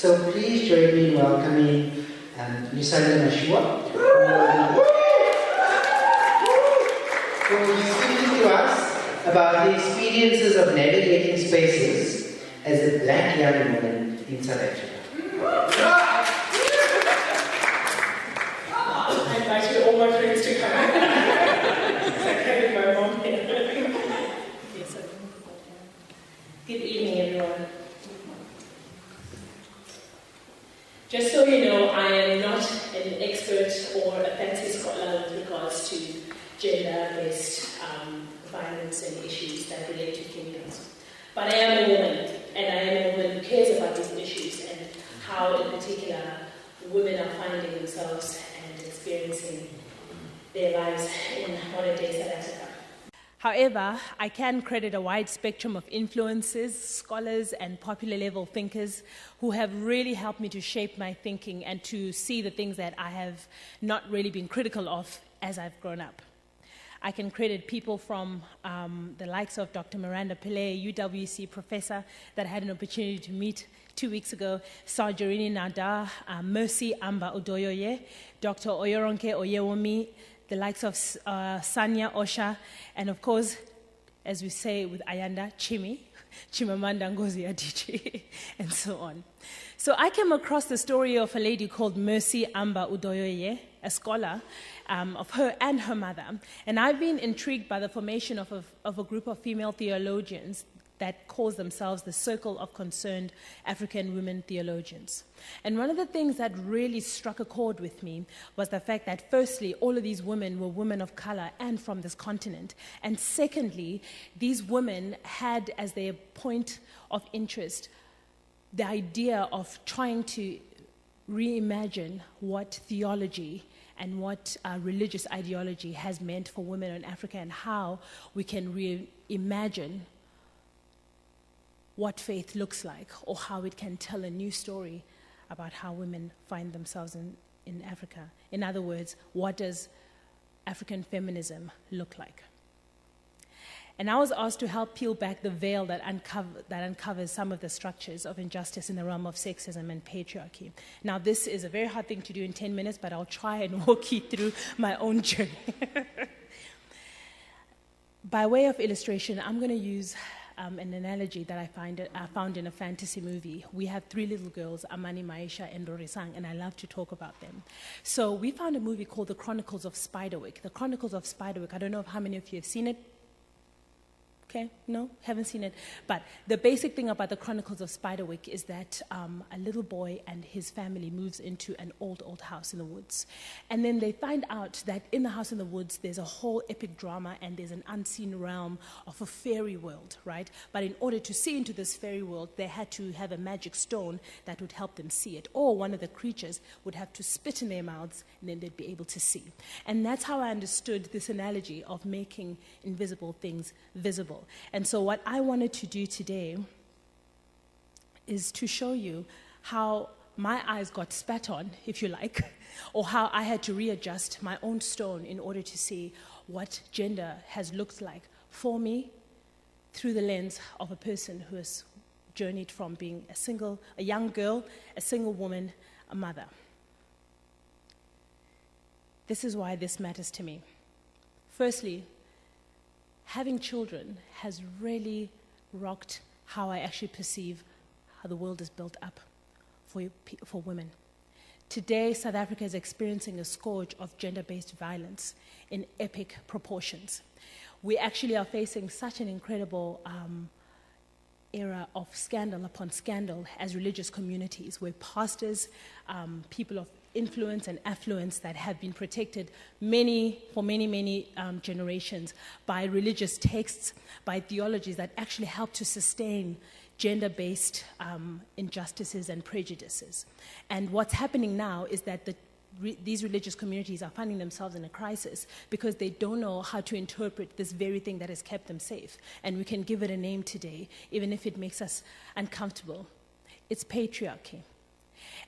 So please join me in welcoming Lusanda Mashua, who will be speaking to us about the experiences of navigating spaces as a black young woman in South Africa. I invited all my friends to come. I carried my mom here. Good evening, everyone. Just so you know, I am not an expert or a fancy scholar with regards to gender-based violence and issues that relate to females. But I am a woman, and I am a woman who cares about these issues and how, in particular, women are finding themselves and experiencing their lives in modern-day South Africa. However, I can credit a wide spectrum of influences, scholars, and popular-level thinkers who have really helped me to shape my thinking and to see the things that I have not really been critical of as I've grown up. I can credit people from the likes of Dr. Miranda Pillay, UWC professor that I had an opportunity to meet 2 weeks ago, Sarjorini Nada, Mercy Amba Odoyoye, Dr. Oyoronke Oyewomi, the likes of Sanya Osha, and of course, as we say with Ayanda, Chimamanda Ngozi Adichie, and so on. So I came across the story of a lady called Mercy Amba Udoyoye, a scholar of her and her mother, and I've been intrigued by the formation of a group of female theologians that calls themselves the Circle of Concerned African Women Theologians. And one of the things that really struck a chord with me was the fact that, firstly, all of these women were women of color and from this continent. And secondly, these women had as their point of interest the idea of trying to reimagine what theology and what religious ideology has meant for women in Africa and how we can reimagine what faith looks like, or how it can tell a new story about how women find themselves in Africa. In other words, what does African feminism look like? And I was asked to help peel back the veil that uncovers some of the structures of injustice in the realm of sexism and patriarchy. Now, this is a very hard thing to do in 10 minutes, but I'll try and walk you through my own journey. By way of illustration, I'm going to use an analogy that I found in a fantasy movie. We have 3 little girls, Amani, Maisha, and Rorisang, and I love to talk about them. So we found a movie called The Chronicles of Spiderwick. The Chronicles of Spiderwick, I don't know how many of you have seen it. Okay, no, haven't seen it. But the basic thing about the Chronicles of Spiderwick is that a little boy and his family moves into an old house in the woods. And then they find out that in the house in the woods, there's a whole epic drama and there's an unseen realm of a fairy world, right? But in order to see into this fairy world, they had to have a magic stone that would help them see it. Or one of the creatures would have to spit in their mouths and then they'd be able to see. And that's how I understood this analogy of making invisible things visible. And so what I wanted to do today is to show you how my eyes got spat on, if you like, or how I had to readjust my own stone in order to see what gender has looked like for me through the lens of a person who has journeyed from being a young girl, a single woman, a mother. This is why this matters to me. Firstly, having children has really rocked how I actually perceive how the world is built up for women. Today, South Africa is experiencing a scourge of gender-based violence in epic proportions. We actually are facing such an incredible era of scandal upon scandal as religious communities, where pastors, people of influence and affluence that have been protected for many generations by religious texts, by theologies that actually help to sustain gender-based injustices and prejudices. And what's happening now is that these religious communities are finding themselves in a crisis because they don't know how to interpret this very thing that has kept them safe. And we can give it a name today, even if it makes us uncomfortable. It's patriarchy.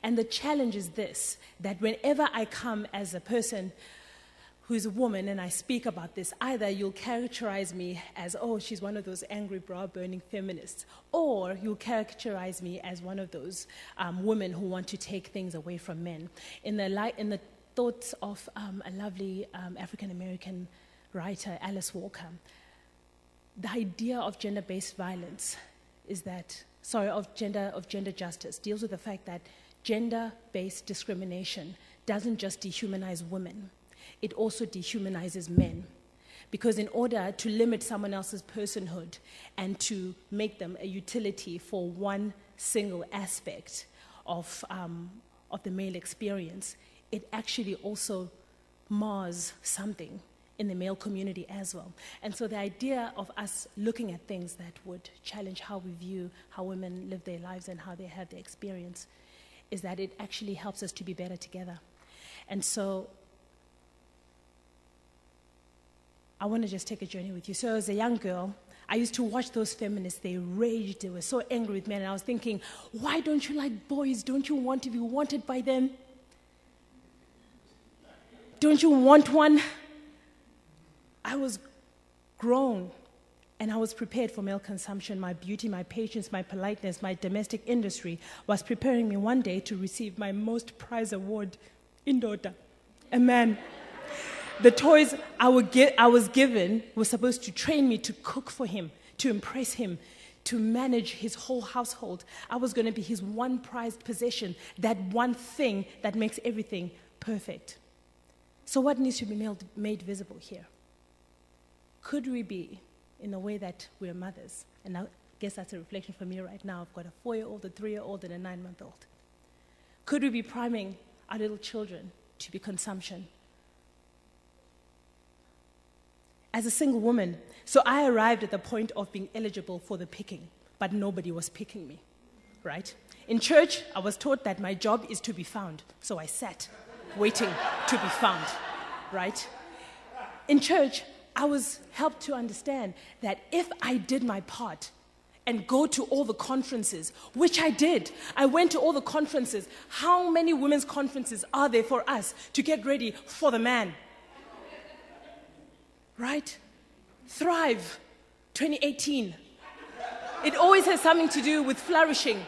And the challenge is this, that whenever I come as a person who's a woman and I speak about this, either you'll characterize me as, oh, she's one of those angry, brow-burning feminists, or you'll characterize me as one of those women who want to take things away from men. In the thoughts of a lovely African-American writer, Alice Walker, the idea of gender-based violence of gender justice deals with the fact that gender-based discrimination doesn't just dehumanize women, it also dehumanizes men. Because in order to limit someone else's personhood and to make them a utility for one single aspect of the male experience, it actually also mars something in the male community as well. And so the idea of us looking at things that would challenge how we view how women live their lives and how they have their experience is that it actually helps us to be better together. And so I want to just take a journey with you. So as a young girl, I used to watch those feminists. They raged. They were so angry with men. And I was thinking, why don't you like boys? Don't you want to be wanted by them? Don't you want one? I was grown, and I was prepared for male consumption. My beauty, my patience, my politeness, my domestic industry was preparing me one day to receive my most prized award, Indota, a man. The toys I was given were supposed to train me to cook for him, to impress him, to manage his whole household. I was going to be his one prized possession, that one thing that makes everything perfect. So what needs to be made visible here? Could we be in the way that we're mothers? And I guess that's a reflection for me right now. I've got a 4-year-old, a 3-year-old, and a 9-month-old. Could we be priming our little children to be consumption? As a single woman, so I arrived at the point of being eligible for the picking, but nobody was picking me, right? In church, I was taught that my job is to be found, so I sat waiting to be found, right? In church, I was helped to understand that if I did my part and go to all the conferences, which I did, I went to all the conferences. How many women's conferences are there for us to get ready for the man? Right? Thrive 2018. It always has something to do with flourishing.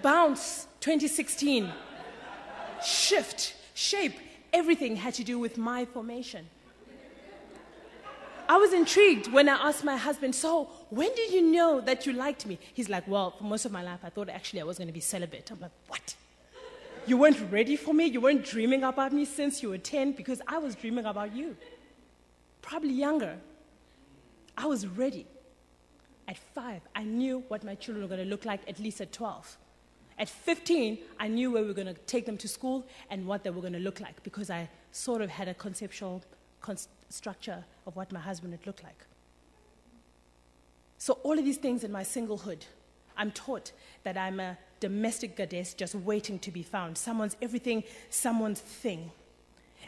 Bounce 2016. Shift, shape, everything had to do with my formation. I was intrigued when I asked my husband, so when did you know that you liked me? He's like, well, for most of my life, I thought actually I was going to be celibate. I'm like, what? You weren't ready for me? You weren't dreaming about me since you were 10? Because I was dreaming about you. Probably younger. I was ready. At 5, I knew what my children were going to look like, at least at 12. At 15, I knew where we were going to take them to school and what they were going to look like, because I sort of had a conceptual structure of what my husband would look like. So all of these things in my singlehood, I'm taught that I'm a domestic goddess just waiting to be found. Someone's everything, someone's thing.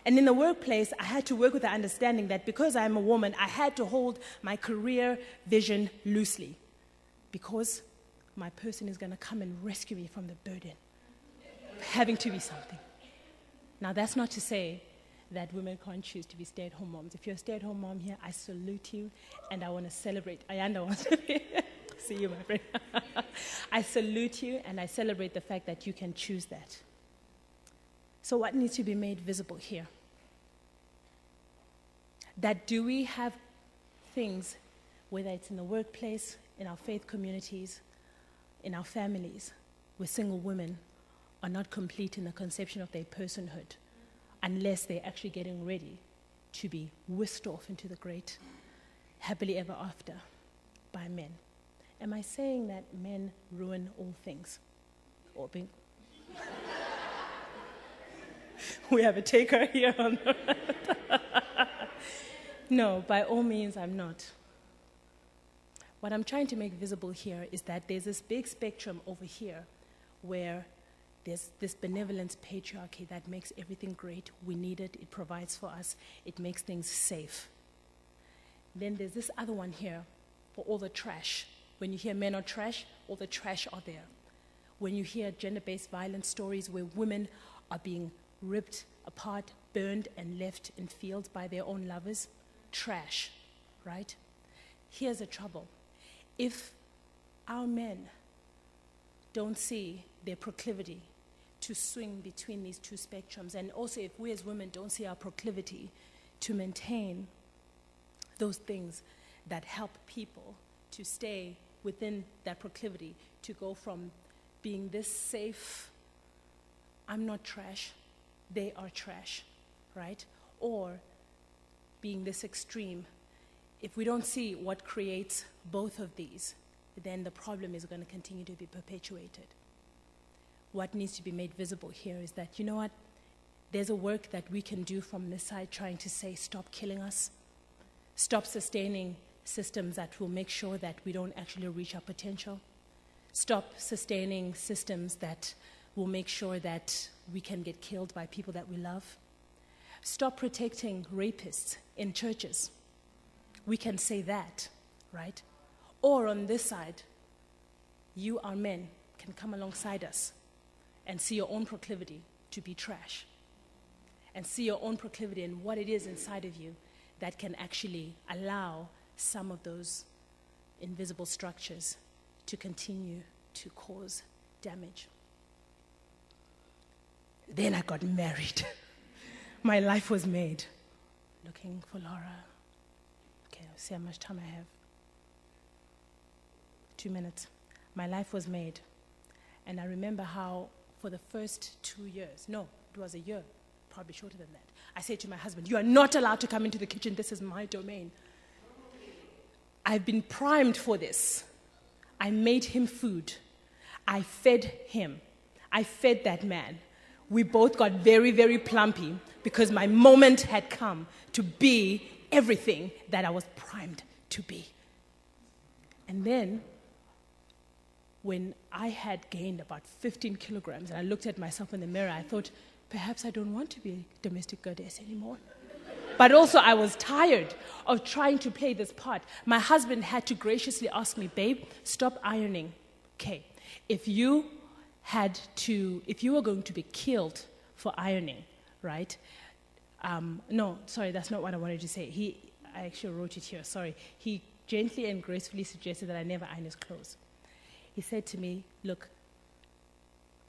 And in the workplace, I had to work with the understanding that because I'm a woman, I had to hold my career vision loosely, because my person is going to come and rescue me from the burden of having to be something. Now, that's not to say that women can't choose to be stay-at-home moms. If you're a stay-at-home mom here, I salute you, and I want to celebrate. Ayanda wants to see you, my friend. I salute you, and I celebrate the fact that you can choose that. So what needs to be made visible here? That do we have things, whether it's in the workplace, in our faith communities, in our families, where single women are not complete in the conception of their personhood, unless they're actually getting ready to be whisked off into the great happily ever after by men. Am I saying that men ruin all things? Or being we have a taker here on the No, by all means, I'm not. What I'm trying to make visible here is that there's this big spectrum over here where there's this benevolence patriarchy that makes everything great. We need it. It provides for us. It makes things safe. Then there's this other one here for all the trash. When you hear men are trash, all the trash are there. When you hear gender-based violence stories where women are being ripped apart burned and left in fields by their own lovers, trash, right? Here's the trouble. If our men don't see their proclivity to swing between these two spectrums, and also if we as women don't see our proclivity to maintain those things that help people to stay within that proclivity, to go from being this safe, I'm not trash, they are trash, right? Or being this extreme. If we don't see what creates both of these, then the problem is going to continue to be perpetuated. What needs to be made visible here is that, you know what, there's a work that we can do from this side trying to say, stop killing us, stop sustaining systems that will make sure that we don't actually reach our potential, stop sustaining systems that will make sure that we can get killed by people that we love, stop protecting rapists in churches. We can say that, right? Or on this side, you, our men, can come alongside us and see your own proclivity to be trash, and see your own proclivity and what it is inside of you that can actually allow some of those invisible structures to continue to cause damage. Then I got married. My life was made. Looking for Laura. Okay, I'll see how much time I have. 2 minutes. My life was made. And I remember how for the first 2 years, no, it was a year, probably shorter than that, I said to my husband, you are not allowed to come into the kitchen, this is my domain. I've been primed for this. I made him food. I fed him. I fed that man. We both got very, very plumpy because my moment had come to be everything that I was primed to be. And then, when I had gained about 15 kilograms and I looked at myself in the mirror, I thought, perhaps I don't want to be a domestic goddess anymore. But also I was tired of trying to play this part. My husband had to graciously ask me, babe, stop ironing. Okay, if you were going to be killed for ironing, right? No, sorry, that's not what I wanted to say. I actually wrote it here, sorry. He gently and gracefully suggested that I never iron his clothes. He said to me, look,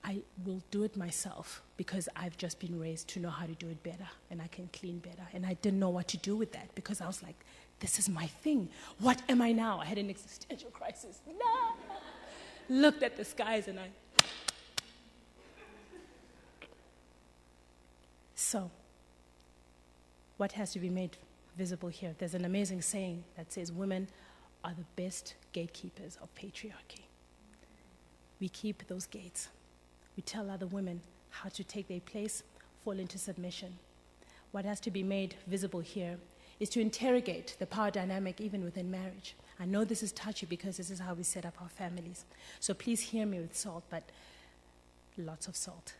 I will do it myself because I've just been raised to know how to do it better and I can clean better. And I didn't know what to do with that because I was like, this is my thing. What am I now? I had an existential crisis. No! Looked at the skies and So, what has to be made visible here? There's an amazing saying that says women are the best gatekeepers of patriarchy. We keep those gates. We tell other women how to take their place, fall into submission. What has to be made visible here is to interrogate the power dynamic even within marriage. I know this is touchy because this is how we set up our families. So please hear me with salt, but lots of salt.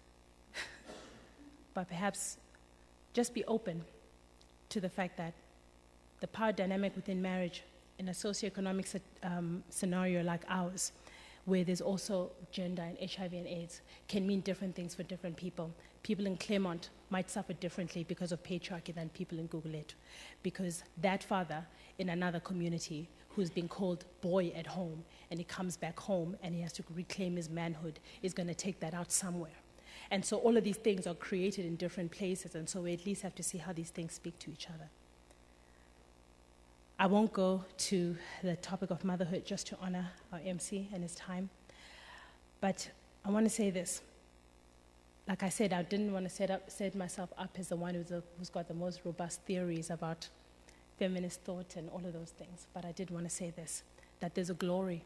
But perhaps just be open to the fact that the power dynamic within marriage in a socioeconomic scenario like ours, where there's also gender and HIV and AIDS, can mean different things for different people. People in Claremont might suffer differently because of patriarchy than people in Gugulethu, because that father in another community who's been called boy at home, and he comes back home and he has to reclaim his manhood, is going to take that out somewhere. And so all of these things are created in different places, and so we at least have to see how these things speak to each other. I won't go to the topic of motherhood just to honor our MC and his time, but I want to say this. Like I said, I didn't want to set myself up as the one who's got the most robust theories about feminist thought and all of those things, but I did want to say this, that there's a glory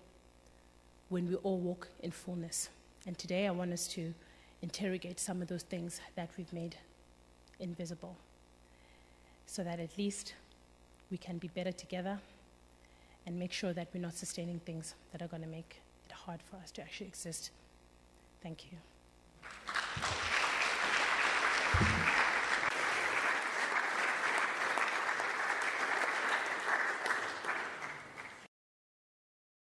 when we all walk in fullness. And today I want us to interrogate some of those things that we've made invisible, so that at least we can be better together and make sure that we're not sustaining things that are going to make it hard for us to actually exist. Thank you.